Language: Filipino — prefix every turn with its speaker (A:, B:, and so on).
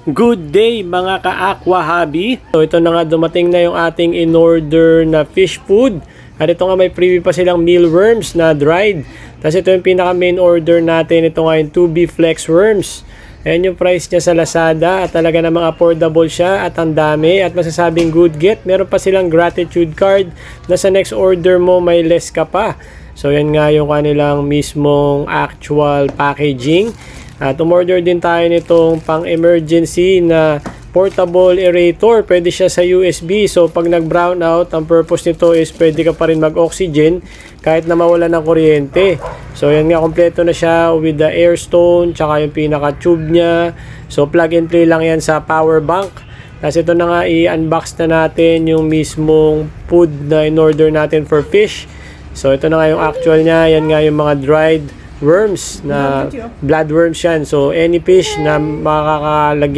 A: Good day mga ka-aqua hobby. So ito na nga, dumating na yung ating in-order na fish food. At ito nga, may freebie pa silang mealworms na dried. Tapos ito yung pinaka main order natin. Ito nga yung 2B Flex Worms. Ayan yung price niya sa Lazada. At talaga namang affordable siya. At ang dami. At masasabing good get. Meron pa silang gratitude card na sa next order mo may less ka pa. So yan nga yung kanilang mismong actual packaging. At umorder din tayo nitong pang-emergency na portable aerator. Pwede siya sa USB. So pag nag-brown out, ang purpose nito is pwede ka pa rin mag-oxygen kahit na mawala ng kuryente. So yan nga, kompleto na siya with the air stone, tsaka yung pinaka-tube niya. So plug and play lang yan sa power bank. Tapos ito na nga, i-unbox na natin yung mismong food na in-order natin for fish. So ito na nga yung actual niya. Yan nga yung mga dried worms na bloodworms yan. So any fish na makakalagyan